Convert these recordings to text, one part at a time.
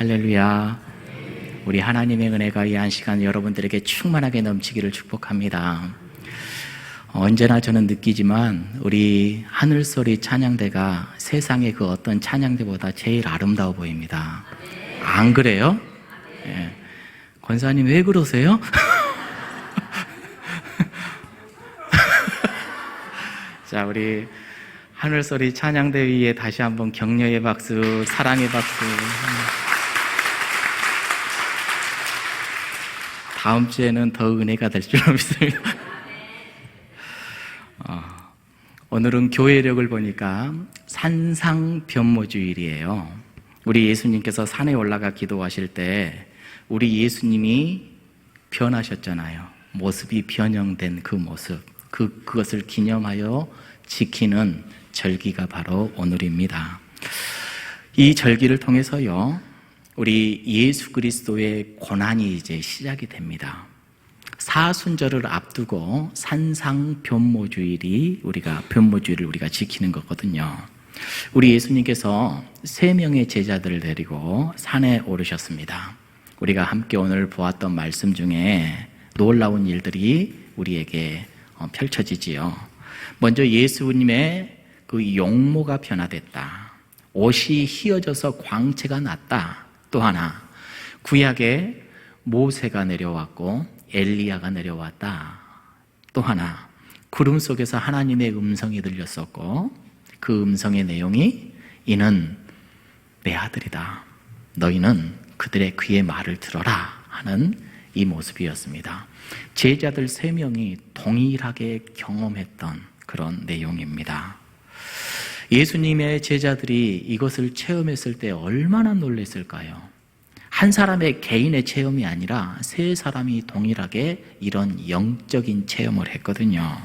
할렐루야. 우리 하나님의 은혜가 이 한 시간 여러분들에게 충만하게 넘치기를 축복합니다. 언제나 저는 느끼지만 우리 하늘소리 찬양대가 세상의 그 어떤 찬양대보다 제일 아름다워 보입니다. 안 그래요? 네. 권사님 왜 그러세요? 자, 우리 하늘소리 찬양대 위에 다시 한번 격려의 박수, 사랑의 박수. 다음 주에는 더 은혜가 될 줄 믿습니다. 오늘은 교회력을 보니까 산상변모주일이에요. 우리 예수님께서 산에 올라가 기도하실 때 우리 예수님이 변하셨잖아요. 모습이 변형된 그 모습, 그것을 기념하여 지키는 절기가 바로 오늘입니다. 이 절기를 통해서요, 우리 예수 그리스도의 고난이 이제 시작이 됩니다. 사순절을 앞두고 산상변모주일을 우리가 지키는 거거든요. 우리 예수님께서 3명의 제자들을 데리고 산에 오르셨습니다. 우리가 함께 오늘 보았던 말씀 중에 놀라운 일들이 우리에게 펼쳐지지요. 먼저 예수님의 그 용모가 변화됐다. 옷이 휘어져서 광채가 났다. 또 하나, 구약에 모세가 내려왔고 엘리야가 내려왔다. 또 하나, 구름 속에서 하나님의 음성이 들렸었고 그 음성의 내용이 이는 내 아들이다. 너희는 그들의 귀의 말을 들어라 하는 이 모습이었습니다. 제자들 3명이 동일하게 경험했던 그런 내용입니다. 예수님의 제자들이 이것을 체험했을 때 얼마나 놀랐을까요? 한 사람의 개인의 체험이 아니라 3사람이 동일하게 이런 영적인 체험을 했거든요.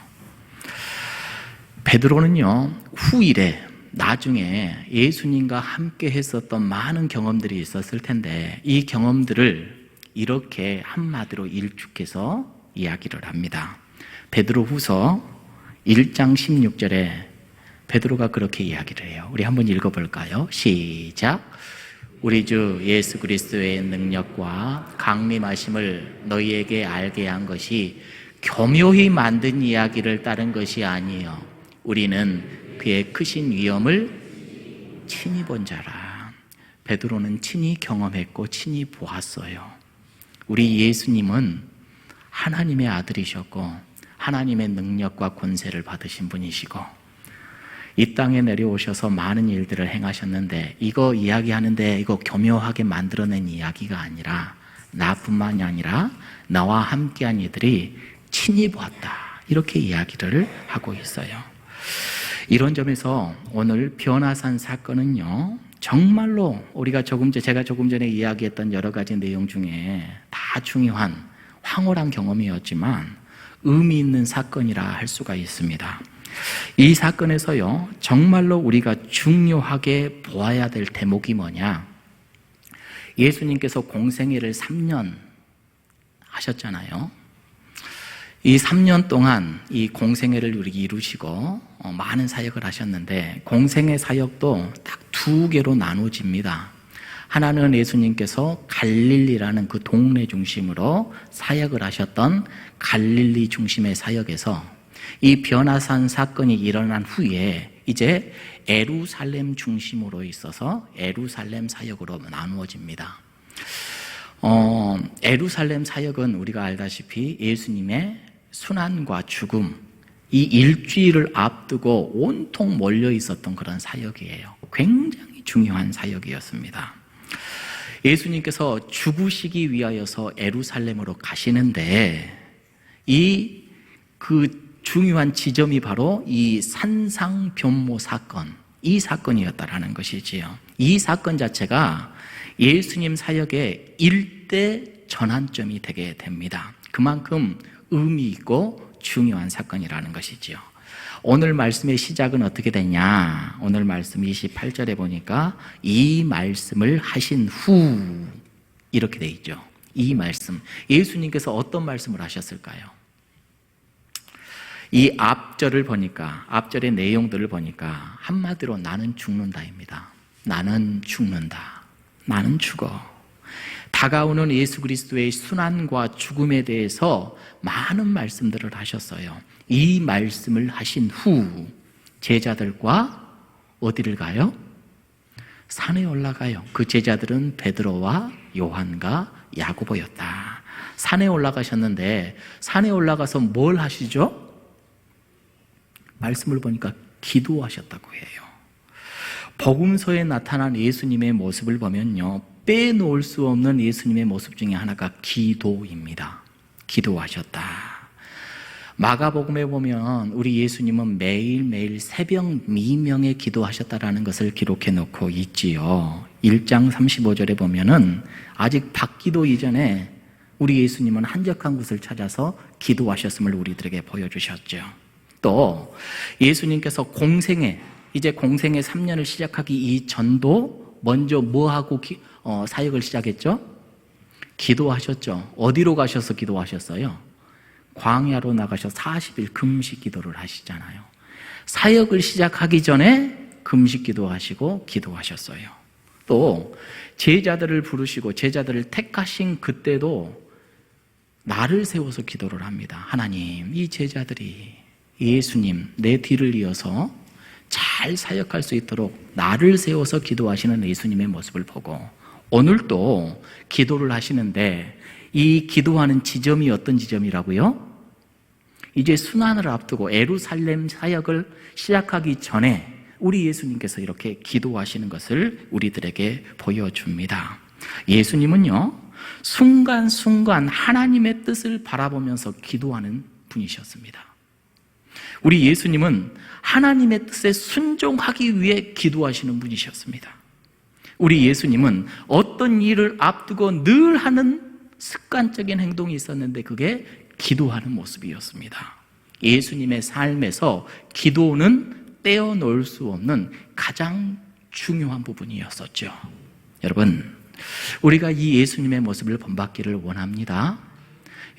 베드로는요, 후일에 나중에 예수님과 함께 했었던 많은 경험들이 있었을 텐데 이 경험들을 이렇게 한마디로 일축해서 이야기를 합니다. 베드로후서 1장 16절에 베드로가 그렇게 이야기를 해요. 우리 한번 읽어볼까요? 시작. 우리 주 예수 그리스도의 능력과 강림하심을 너희에게 알게 한 것이 교묘히 만든 이야기를 따른 것이 아니에요. 우리는 그의 크신 위엄을 친히 본 자라. 베드로는 친히 경험했고 친히 보았어요. 우리 예수님은 하나님의 아들이셨고 하나님의 능력과 권세를 받으신 분이시고 이 땅에 내려오셔서 많은 일들을 행하셨는데 이거 이야기하는데 이거 교묘하게 만들어낸 이야기가 아니라 나뿐만이 아니라 나와 함께한 이들이 친히 보았다. 이렇게 이야기를 하고 있어요. 이런 점에서 오늘 변화산 사건은요, 정말로 제가 조금 전에 이야기했던 여러 가지 내용 중에 다 중요한 황홀한 경험이었지만 의미 있는 사건이라 할 수가 있습니다. 이 사건에서요, 정말로 우리가 중요하게 보아야 될 대목이 뭐냐? 예수님께서 공생애를 3년 하셨잖아요. 이 3년 동안 이 공생애를 이루시고 많은 사역을 하셨는데 공생애 사역도 딱 2개로 나눠집니다. 하나는 예수님께서 갈릴리라는 그 동네 중심으로 사역을 하셨던 갈릴리 중심의 사역에서 이 변화산 사건이 일어난 후에 이제 예루살렘 중심으로 있어서 예루살렘 사역으로 나누어집니다. 예루살렘 사역은 우리가 알다시피 예수님의 순환과 죽음, 이 일주일을 앞두고 온통 몰려 있었던 그런 사역이에요. 굉장히 중요한 사역이었습니다. 예수님께서 죽으시기 위하여서 예루살렘으로 가시는데 그 중요한 지점이 바로 이 산상변모 사건, 이 사건이었다라는 것이지요. 이 사건 자체가 예수님 사역의 일대 전환점이 되게 됩니다. 그만큼 의미 있고 중요한 사건이라는 것이지요. 오늘 말씀의 시작은 어떻게 되냐? 오늘 말씀 28절에 보니까 이 말씀을 하신 후 이렇게 돼 있죠. 이 말씀, 예수님께서 어떤 말씀을 하셨을까요? 이 앞절을 보니까, 앞절의 내용들을 보니까 한마디로 나는 죽는다입니다. 나는 죽는다. 나는 죽어. 다가오는 예수 그리스도의 순환과 죽음에 대해서 많은 말씀들을 하셨어요. 이 말씀을 하신 후 제자들과 어디를 가요? 산에 올라가요. 그 제자들은 베드로와 요한과 야고보였다. 산에 올라가셨는데 산에 올라가서 뭘 하시죠? 말씀을 보니까 기도하셨다고 해요. 복음서에 나타난 예수님의 모습을 보면요, 빼놓을 수 없는 예수님의 모습 중에 하나가 기도입니다. 기도하셨다. 마가복음에 보면 우리 예수님은 매일매일 새벽 미명에 기도하셨다라는 것을 기록해 놓고 있지요. 1장 35절에 보면은 아직 밖기도 이전에 우리 예수님은 한적한 곳을 찾아서 기도하셨음을 우리들에게 보여주셨죠. 또 예수님께서 이제 공생의 3년을 시작하기 이전도 먼저 뭐하고 사역을 시작했죠? 기도하셨죠. 어디로 가셔서 기도하셨어요? 광야로 나가셔서 40일 금식 기도를 하시잖아요. 사역을 시작하기 전에 금식 기도하시고 기도하셨어요. 또 제자들을 부르시고 제자들을 택하신 그때도 나를 세워서 기도를 합니다. 하나님, 이 제자들이 예수님 내 뒤를 이어서 잘 사역할 수 있도록 나를 세워서 기도하시는 예수님의 모습을 보고 오늘도 기도를 하시는데 이 기도하는 지점이 어떤 지점이라고요? 이제 순환을 앞두고 예루살렘 사역을 시작하기 전에 우리 예수님께서 이렇게 기도하시는 것을 우리들에게 보여줍니다. 예수님은요, 순간순간 하나님의 뜻을 바라보면서 기도하는 분이셨습니다. 우리 예수님은 하나님의 뜻에 순종하기 위해 기도하시는 분이셨습니다. 우리 예수님은 어떤 일을 앞두고 늘 하는 습관적인 행동이 있었는데 그게 기도하는 모습이었습니다. 예수님의 삶에서 기도는 떼어놓을 수 없는 가장 중요한 부분이었었죠. 여러분, 우리가 이 예수님의 모습을 본받기를 원합니다.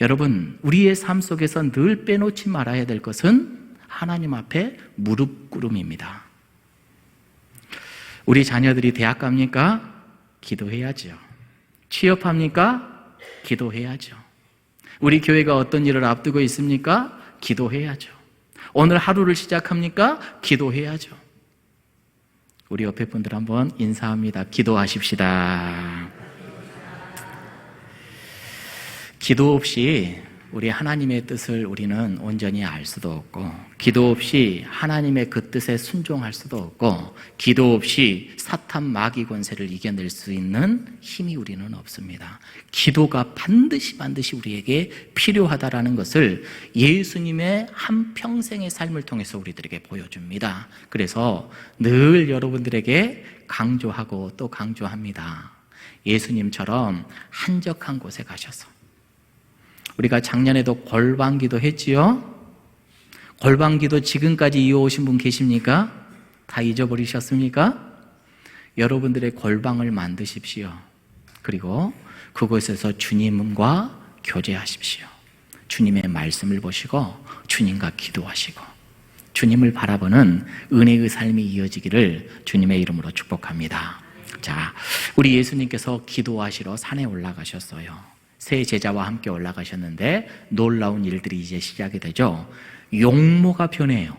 여러분, 우리의 삶 속에서 늘 빼놓지 말아야 될 것은 하나님 앞에 무릎 꿇음입니다. 우리 자녀들이 대학 갑니까? 기도해야죠. 취업합니까? 기도해야죠. 우리 교회가 어떤 일을 앞두고 있습니까? 기도해야죠. 오늘 하루를 시작합니까? 기도해야죠. 우리 옆에 분들 한번 인사합니다. 기도하십시다. 기도 없이 우리 하나님의 뜻을 우리는 온전히 알 수도 없고, 기도 없이 하나님의 그 뜻에 순종할 수도 없고, 기도 없이 사탄 마귀 권세를 이겨낼 수 있는 힘이 우리는 없습니다. 기도가 반드시 우리에게 필요하다라는 것을 예수님의 한평생의 삶을 통해서 우리들에게 보여줍니다. 그래서 늘 여러분들에게 강조하고 또 강조합니다. 예수님처럼 한적한 곳에 가셔서, 우리가 작년에도 골방기도 했지요? 골방기도 지금까지 이어오신 분 계십니까? 다 잊어버리셨습니까? 여러분들의 골방을 만드십시오. 그리고 그곳에서 주님과 교제하십시오. 주님의 말씀을 보시고 주님과 기도하시고 주님을 바라보는 은혜의 삶이 이어지기를 주님의 이름으로 축복합니다. 자, 우리 예수님께서 기도하시러 산에 올라가셨어요. 세 제자와 함께 올라가셨는데 놀라운 일들이 이제 시작이 되죠. 용모가 변해요.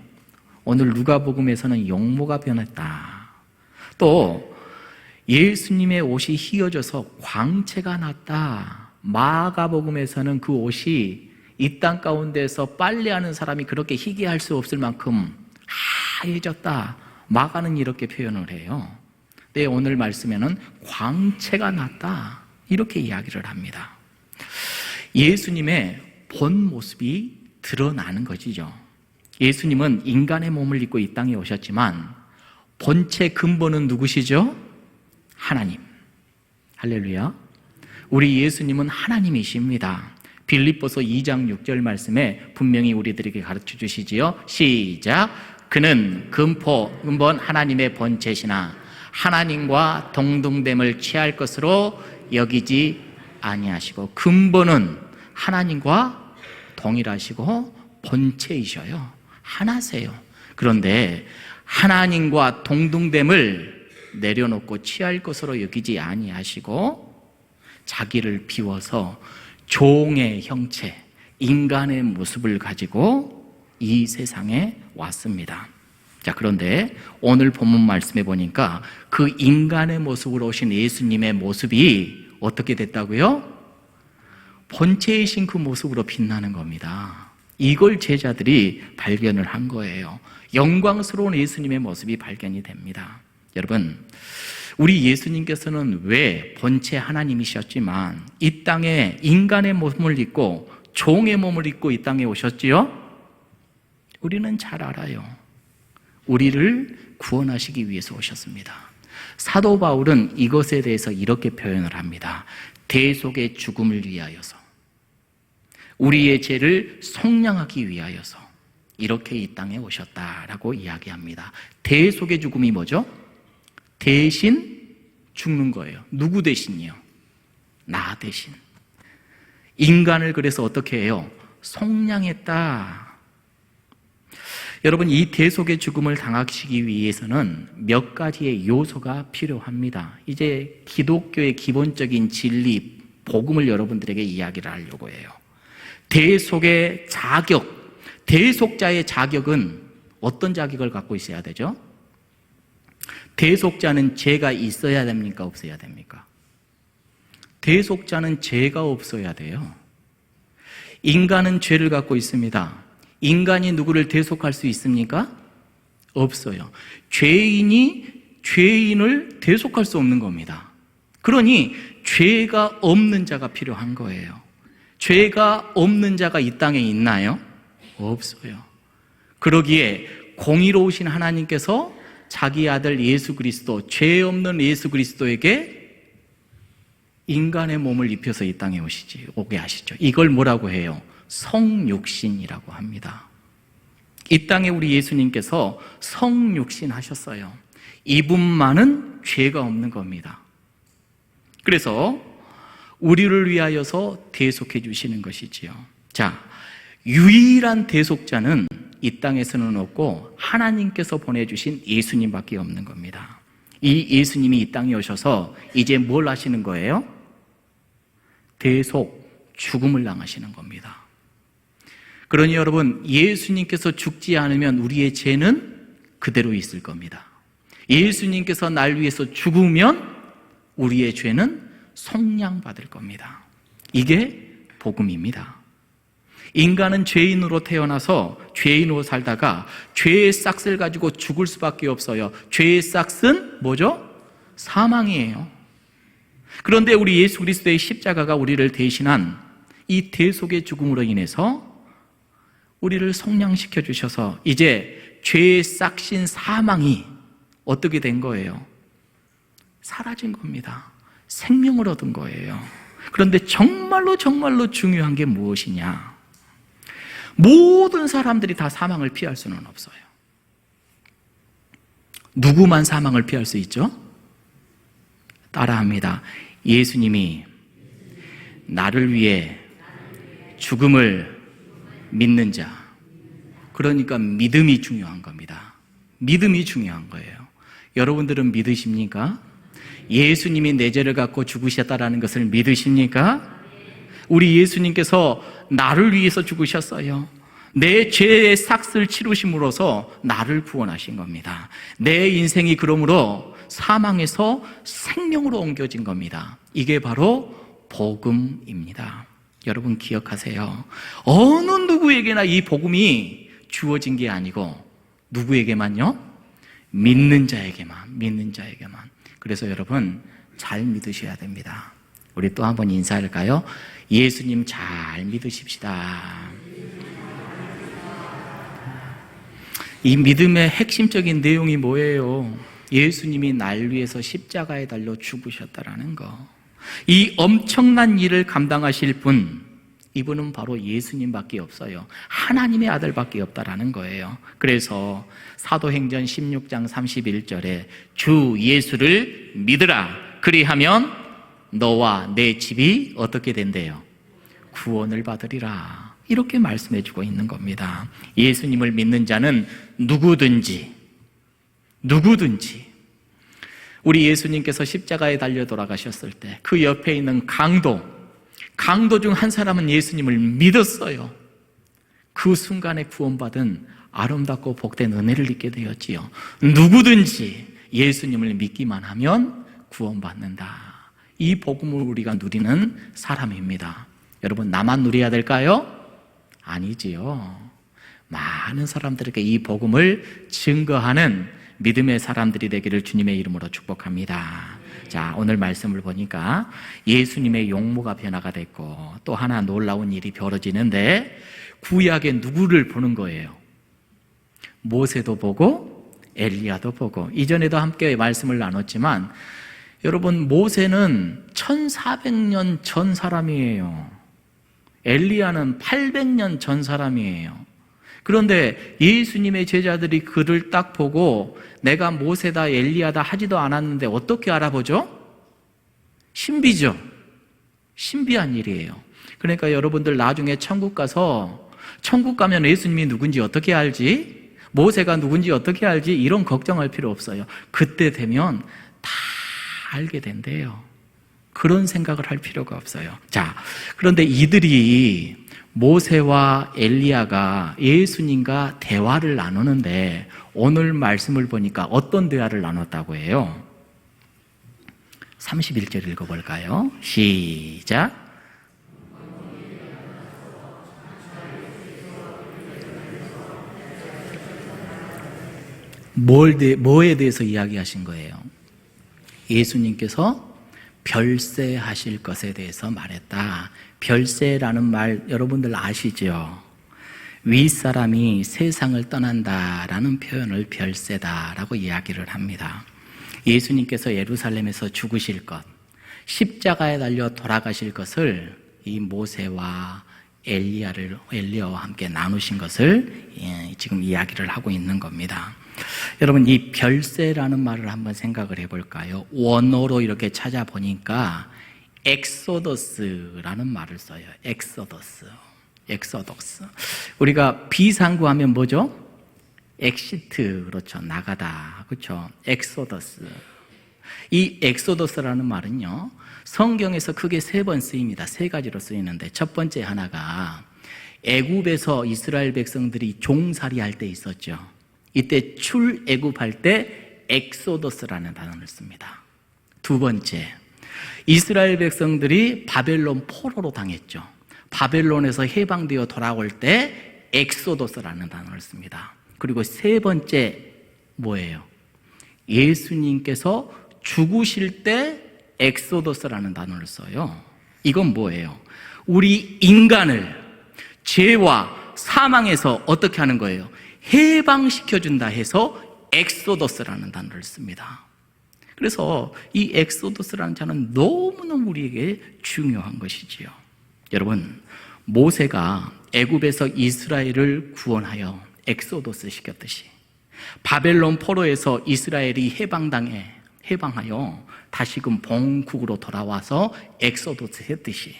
오늘 누가복음에서는 용모가 변했다. 또 예수님의 옷이 휘어져서 광채가 났다. 마가복음에서는 그 옷이 이 땅 가운데서 빨래하는 사람이 그렇게 희귀할 수 없을 만큼 하얘졌다. 마가는 이렇게 표현을 해요. 네, 오늘 말씀에는 광채가 났다. 이렇게 이야기를 합니다. 예수님의 본 모습이 드러나는 것이죠. 예수님은 인간의 몸을 입고 이 땅에 오셨지만 본체 근본은 누구시죠? 하나님. 할렐루야. 우리 예수님은 하나님이십니다. 빌립보서 2장 6절 말씀에 분명히 우리들에게 가르쳐 주시지요. 시작. 그는 근본 하나님의 본체시나 하나님과 동등됨을 취할 것으로 여기지 아니하시고, 근본은 하나님과 동일하시고 본체이셔요. 하나세요. 그런데 하나님과 동등됨을 내려놓고 취할 것으로 여기지 아니하시고 자기를 비워서 종의 형체, 인간의 모습을 가지고 이 세상에 왔습니다. 자, 그런데 오늘 본문 말씀에 보니까 그 인간의 모습으로 오신 예수님의 모습이 어떻게 됐다고요? 본체이신 그 모습으로 빛나는 겁니다. 이걸 제자들이 발견을 한 거예요. 영광스러운 예수님의 모습이 발견이 됩니다. 여러분, 우리 예수님께서는 왜 본체 하나님이셨지만 이 땅에 인간의 몸을 입고 종의 몸을 입고 이 땅에 오셨지요? 우리는 잘 알아요. 우리를 구원하시기 위해서 오셨습니다. 사도 바울은 이것에 대해서 이렇게 표현을 합니다. 대속의 죽음을 위하여서, 우리의 죄를 속량하기 위하여서 이렇게 이 땅에 오셨다라고 이야기합니다. 대속의 죽음이 뭐죠? 대신 죽는 거예요. 누구 대신이요? 나 대신. 인간을 그래서 어떻게 해요? 속량했다. 여러분, 이 대속의 죽음을 당하시기 위해서는 몇 가지의 요소가 필요합니다. 이제 기독교의 기본적인 진리, 복음을 여러분들에게 이야기를 하려고 해요. 대속의 자격, 대속자의 자격은 어떤 자격을 갖고 있어야 되죠? 대속자는 죄가 있어야 됩니까? 없어야 됩니까? 대속자는 죄가 없어야 돼요. 인간은 죄를 갖고 있습니다. 인간이 누구를 대속할 수 있습니까? 없어요. 죄인이 죄인을 대속할 수 없는 겁니다. 그러니 죄가 없는 자가 필요한 거예요. 죄가 없는 자가 이 땅에 있나요? 없어요. 그러기에 공의로우신 하나님께서 자기 아들 예수 그리스도, 죄 없는 예수 그리스도에게 인간의 몸을 입혀서 이 땅에 오게 하시죠. 이걸 뭐라고 해요? 성육신이라고 합니다. 이 땅에 우리 예수님께서 성육신 하셨어요. 이분만은 죄가 없는 겁니다. 그래서 우리를 위하여서 대속해 주시는 것이지요. 자, 유일한 대속자는 이 땅에서는 없고 하나님께서 보내주신 예수님밖에 없는 겁니다. 이 예수님이 이 땅에 오셔서 이제 뭘 하시는 거예요? 대속, 죽음을 당하시는 겁니다. 그러니 여러분, 예수님께서 죽지 않으면 우리의 죄는 그대로 있을 겁니다. 예수님께서 날 위해서 죽으면 우리의 죄는 속량받을 겁니다. 이게 복음입니다. 인간은 죄인으로 태어나서 죄인으로 살다가 죄의 싹을 가지고 죽을 수밖에 없어요. 죄의 싹은 뭐죠? 사망이에요. 그런데 우리 예수 그리스도의 십자가가 우리를 대신한 이 대속의 죽음으로 인해서 우리를 속량시켜 주셔서 이제 죄의 싹신 사망이 어떻게 된 거예요? 사라진 겁니다. 생명을 얻은 거예요. 그런데 정말로 중요한 게 무엇이냐? 모든 사람들이 다 사망을 피할 수는 없어요. 누구만 사망을 피할 수 있죠? 따라합니다. 예수님이 나를 위해 죽음을 믿는 자. 그러니까 믿음이 중요한 겁니다. 믿음이 중요한 거예요. 여러분들은 믿으십니까? 예수님이 내 죄를 갖고 죽으셨다라는 것을 믿으십니까? 우리 예수님께서 나를 위해서 죽으셨어요. 내 죄의 삭을 치루심으로써 나를 구원하신 겁니다. 내 인생이 그러므로 사망에서 생명으로 옮겨진 겁니다. 이게 바로 복음입니다. 여러분 기억하세요. 어느 누구에게나 이 복음이 주어진 게 아니고 누구에게만요? 믿는 자에게만. 그래서 여러분 잘 믿으셔야 됩니다. 우리 또 한번 인사할까요? 예수님 잘 믿으십시다. 이 믿음의 핵심적인 내용이 뭐예요? 예수님이 날 위해서 십자가에 달려 죽으셨다라는 거. 이 엄청난 일을 감당하실 분, 이분은 바로 예수님밖에 없어요. 하나님의 아들밖에 없다라는 거예요. 그래서 사도행전 16장 31절에 주 예수를 믿으라. 그리하면 너와 내 집이 어떻게 된대요? 구원을 받으리라. 이렇게 말씀해 주고 있는 겁니다. 예수님을 믿는 자는 누구든지 우리 예수님께서 십자가에 달려 돌아가셨을 때 그 옆에 있는 강도 중 한 사람은 예수님을 믿었어요. 그 순간에 구원받은 아름답고 복된 은혜를 입게 되었지요. 누구든지 예수님을 믿기만 하면 구원받는다. 이 복음을 우리가 누리는 사람입니다. 여러분, 나만 누려야 될까요? 아니지요. 많은 사람들에게 이 복음을 증거하는 믿음의 사람들이 되기를 주님의 이름으로 축복합니다. 자, 오늘 말씀을 보니까 예수님의 용모가 변화가 됐고 또 하나 놀라운 일이 벌어지는데 구약에 누구를 보는 거예요? 모세도 보고 엘리야도 보고. 이전에도 함께 말씀을 나눴지만 여러분, 모세는 1400년 전 사람이에요. 엘리야는 800년 전 사람이에요. 그런데 예수님의 제자들이 그를 딱 보고 내가 모세다 엘리야다 하지도 않았는데 어떻게 알아보죠? 신비죠. 신비한 일이에요. 그러니까 여러분들 나중에 천국 가면 예수님이 누군지 어떻게 알지? 모세가 누군지 어떻게 알지? 이런 걱정할 필요 없어요. 그때 되면 다 알게 된대요. 그런 생각을 할 필요가 없어요. 자, 그런데 이들이 모세와 엘리야가 예수님과 대화를 나누는데 오늘 말씀을 보니까 어떤 대화를 나눴다고 해요? 31절 읽어볼까요? 시작. 뭐에 대해서 이야기하신 거예요? 예수님께서 별세하실 것에 대해서 말했다. 별세라는 말 여러분들 아시죠? 윗사람이 세상을 떠난다라는 표현을 별세다라고 이야기를 합니다. 예수님께서 예루살렘에서 죽으실 것, 십자가에 달려 돌아가실 것을 이 모세와 엘리야와 함께 나누신 것을 지금 이야기를 하고 있는 겁니다. 여러분, 이 별세라는 말을 한번 생각을 해볼까요? 원어로 이렇게 찾아보니까 엑소더스라는 말을 써요. 엑소더스. 우리가 비상구하면 뭐죠? 엑시트, 그렇죠. 나가다, 그렇죠. 엑소더스. 이 엑소더스라는 말은요, 성경에서 크게 3번 쓰입니다. 3가지로 쓰이는데 첫 번째 하나가 애굽에서 이스라엘 백성들이 종살이 할 때 있었죠. 이때 출애굽할 때 엑소더스라는 단어를 씁니다. 두 번째, 이스라엘 백성들이 바벨론 포로로 당했죠. 바벨론에서 해방되어 돌아올 때 엑소더스라는 단어를 씁니다. 그리고 세 번째 뭐예요? 예수님께서 죽으실 때 엑소더스라는 단어를 써요. 이건 뭐예요? 우리 인간을 죄와 사망에서 어떻게 하는 거예요? 해방시켜준다 해서 엑소더스라는 단어를 씁니다. 그래서 이 엑소더스라는 단어는 너무너무 우리에게 중요한 것이지요. 여러분, 모세가 애굽에서 이스라엘을 구원하여 엑소더스 시켰듯이 바벨론 포로에서 이스라엘이 해방하여 다시금 본국으로 돌아와서 엑소더스 했듯이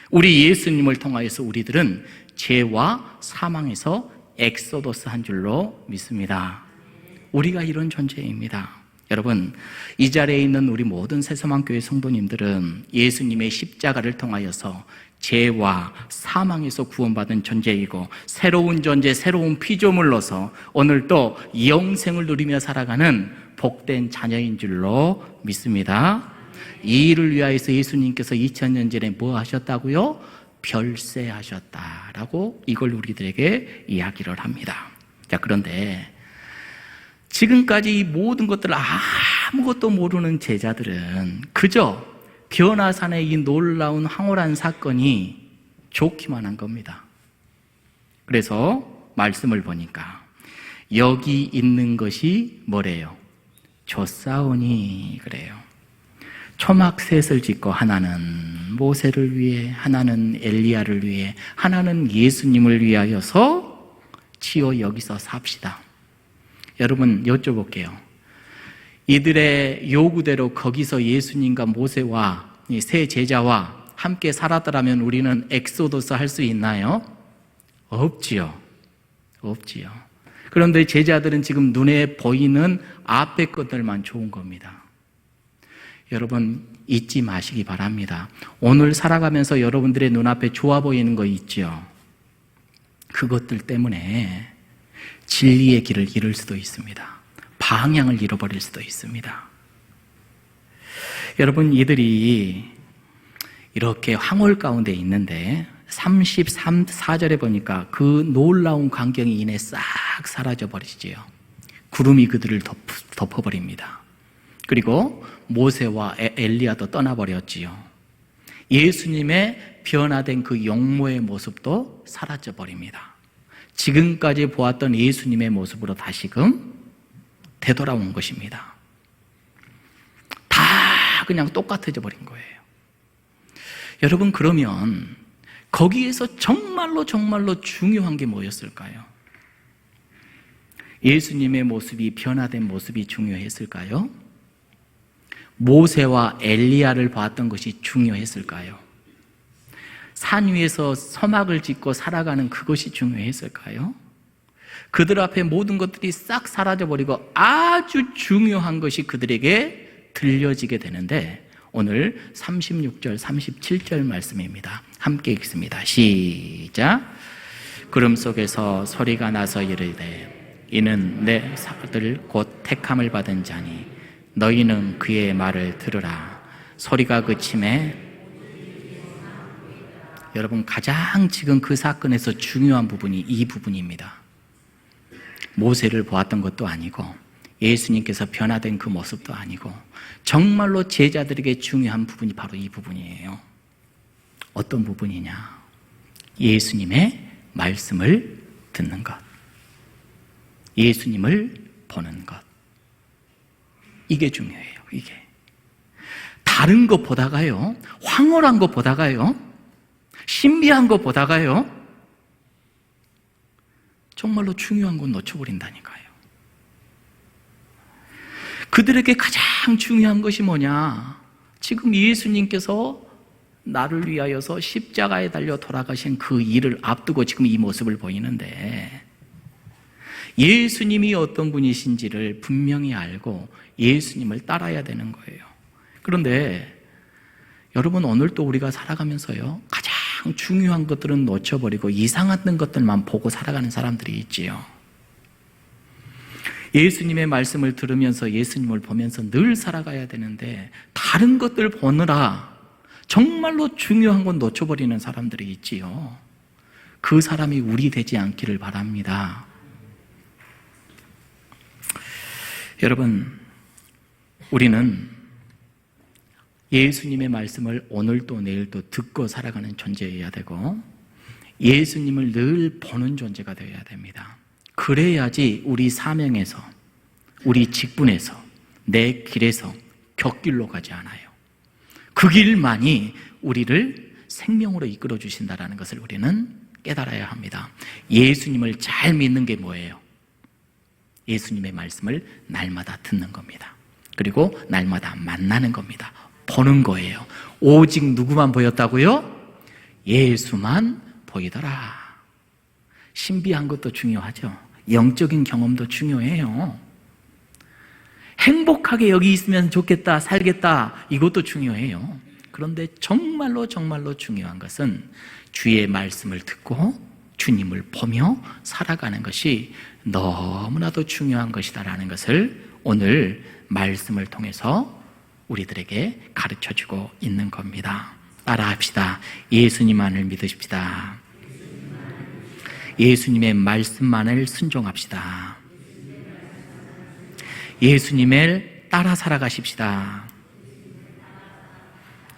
우리 예수님을 통하여서 우리들은 죄와 사망에서 엑소더스 한 줄로 믿습니다. 우리가 이런 존재입니다. 여러분, 이 자리에 있는 우리 모든 새소망교회 성도님들은 예수님의 십자가를 통하여서 죄와 사망에서 구원받은 존재이고 새로운 존재, 새로운 피조물로서 오늘 또 영생을 누리며 살아가는 복된 자녀인 줄로 믿습니다. 이 일을 위하여서 예수님께서 2000년 전에 뭐 하셨다고요? 별세하셨다라고 이걸 우리들에게 이야기를 합니다. 자, 그런데 지금까지 이 모든 것들을 아무것도 모르는 제자들은 그저 변화산의 이 놀라운 황홀한 사건이 좋기만 한 겁니다. 그래서 말씀을 보니까 여기 있는 것이 뭐래요? 좋사오니 그래요. 초막셋을 짓고 하나는 모세를 위해, 하나는 엘리야를 위해, 하나는 예수님을 위하여서 지어 여기서 삽시다. 여러분, 여쭤볼게요. 이들의 요구대로 거기서 예수님과 모세와 세 제자와 함께 살았더라면 우리는 엑소더스 할 수 있나요? 없지요. 그런데 제자들은 지금 눈에 보이는 앞에 것들만 좋은 겁니다. 여러분 잊지 마시기 바랍니다. 오늘 살아가면서 여러분들의 눈앞에 좋아 보이는 거 있죠? 그것들 때문에 진리의 길을 잃을 수도 있습니다. 방향을 잃어버릴 수도 있습니다. 여러분, 이들이 이렇게 황홀 가운데 있는데 34절에 보니까 그 놀라운 광경이 이내 싹 사라져버리지요. 구름이 그들을 덮어버립니다. 그리고 모세와 엘리야도 떠나버렸지요. 예수님의 변화된 그 용모의 모습도 사라져버립니다. 지금까지 보았던 예수님의 모습으로 다시금 되돌아온 것입니다. 다 그냥 똑같아져 버린 거예요. 여러분, 그러면 거기에서 정말로 중요한 게 뭐였을까요? 예수님의 모습이 변화된 모습이 중요했을까요? 모세와 엘리야를 봤던 것이 중요했을까요? 산 위에서 서막을 짓고 살아가는 그것이 중요했을까요? 그들 앞에 모든 것들이 싹 사라져버리고 아주 중요한 것이 그들에게 들려지게 되는데, 오늘 36절, 37절 말씀입니다. 함께 읽습니다. 시작. 구름 속에서 소리가 나서 이르되 이는 내 아들 곧 택함을 받은 자니 너희는 그의 말을 들으라. 소리가 그침에, 여러분, 가장 지금 그 사건에서 중요한 부분이 이 부분입니다. 모세를 보았던 것도 아니고 예수님께서 변화된 그 모습도 아니고 정말로 제자들에게 중요한 부분이 바로 이 부분이에요. 어떤 부분이냐? 예수님의 말씀을 듣는 것, 예수님을 보는 것. 이게 중요해요. 이게 다른 거 보다가요, 황홀한 거 보다가요, 신비한 거 보다가요, 정말로 중요한 건 놓쳐버린다니까요. 그들에게 가장 중요한 것이 뭐냐? 지금 예수님께서 나를 위하여서 십자가에 달려 돌아가신 그 일을 앞두고 지금 이 모습을 보이는데, 예수님이 어떤 분이신지를 분명히 알고 예수님을 따라야 되는 거예요. 그런데 여러분, 오늘 또 우리가 살아가면서요, 가장 중요한 것들은 놓쳐버리고 이상한 것들만 보고 살아가는 사람들이 있지요. 예수님의 말씀을 들으면서 예수님을 보면서 늘 살아가야 되는데 다른 것들 보느라 정말로 중요한 건 놓쳐버리는 사람들이 있지요. 그 사람이 우리 되지 않기를 바랍니다. 여러분, 우리는 예수님의 말씀을 오늘도 내일도 듣고 살아가는 존재여야 되고 예수님을 늘 보는 존재가 되어야 됩니다. 그래야지 우리 사명에서, 우리 직분에서, 내 길에서 곁길로 가지 않아요. 그 길만이 우리를 생명으로 이끌어 주신다는 것을 우리는 깨달아야 합니다. 예수님을 잘 믿는 게 뭐예요? 예수님의 말씀을 날마다 듣는 겁니다. 그리고 날마다 만나는 겁니다. 보는 거예요. 오직 누구만 보였다고요? 예수만 보이더라. 신비한 것도 중요하죠. 영적인 경험도 중요해요. 행복하게 여기 있으면 좋겠다, 살겠다, 이것도 중요해요. 그런데 정말로 중요한 것은 주의 말씀을 듣고 주님을 보며 살아가는 것이 너무나도 중요한 것이다라는 것을 오늘 말씀을 통해서 우리들에게 가르쳐주고 있는 겁니다. 따라합시다. 예수님만을 믿으십시다. 예수님의 말씀만을 순종합시다. 예수님을 따라 살아가십시다.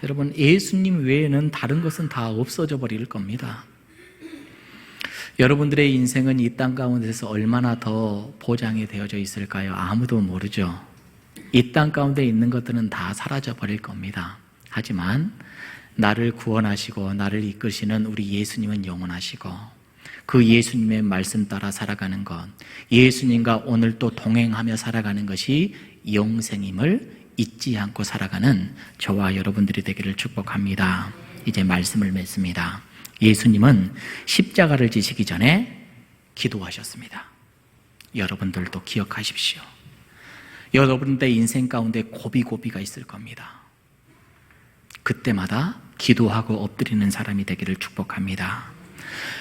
여러분, 예수님 외에는 다른 것은 다 없어져 버릴 겁니다. 여러분들의 인생은 이 땅 가운데서 얼마나 더 보장이 되어져 있을까요? 아무도 모르죠. 이 땅 가운데 있는 것들은 다 사라져 버릴 겁니다. 하지만 나를 구원하시고 나를 이끄시는 우리 예수님은 영원하시고 그 예수님의 말씀 따라 살아가는 것, 예수님과 오늘 또 동행하며 살아가는 것이 영생임을 잊지 않고 살아가는 저와 여러분들이 되기를 축복합니다. 이제 말씀을 맺습니다. 예수님은 십자가를 지시기 전에 기도하셨습니다. 여러분들도 기억하십시오. 여러분들의 인생 가운데 고비고비가 있을 겁니다. 그때마다 기도하고 엎드리는 사람이 되기를 축복합니다.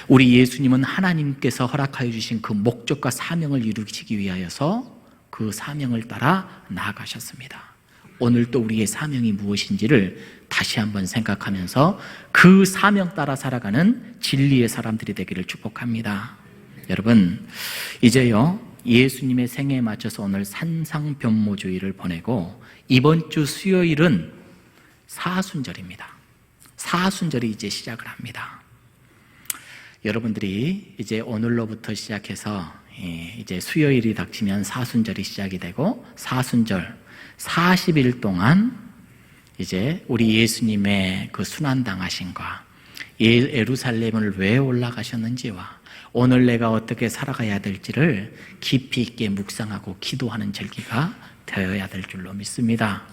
우리 예수님은 하나님께서 허락하여 주신 그 목적과 사명을 이루시기 위하여서 그 사명을 따라 나아가셨습니다. 오늘 또 우리의 사명이 무엇인지를 다시 한번 생각하면서 그 사명 따라 살아가는 진리의 사람들이 되기를 축복합니다. 여러분, 이제요 예수님의 생애에 맞춰서 오늘 산상변모주의를 보내고 이번 주 수요일은 사순절입니다. 사순절이 이제 시작을 합니다. 여러분들이 이제 오늘로부터 시작해서 이제 수요일이 닥치면 사순절이 시작이 되고 사순절 40일 동안 이제 우리 예수님의 그 순환당하심과 예루살렘을 왜 올라가셨는지와 오늘 내가 어떻게 살아가야 될지를 깊이 있게 묵상하고 기도하는 절기가 되어야 될 줄로 믿습니다.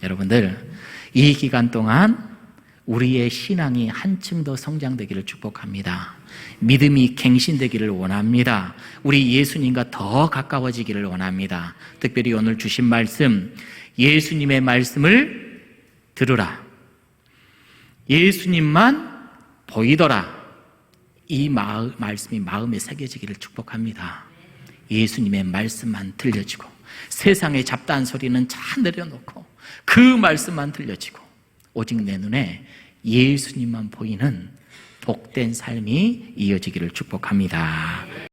여러분들, 이 기간 동안 우리의 신앙이 한층 더 성장되기를 축복합니다. 믿음이 갱신되기를 원합니다. 우리 예수님과 더 가까워지기를 원합니다. 특별히 오늘 주신 말씀, 예수님의 말씀을 들으라, 예수님만 보이더라, 이 말씀이 마음에 새겨지기를 축복합니다. 예수님의 말씀만 들려지고 세상의 잡다한 소리는 다 내려놓고 그 말씀만 들려지고 오직 내 눈에 예수님만 보이는 복된 삶이 이어지기를 축복합니다.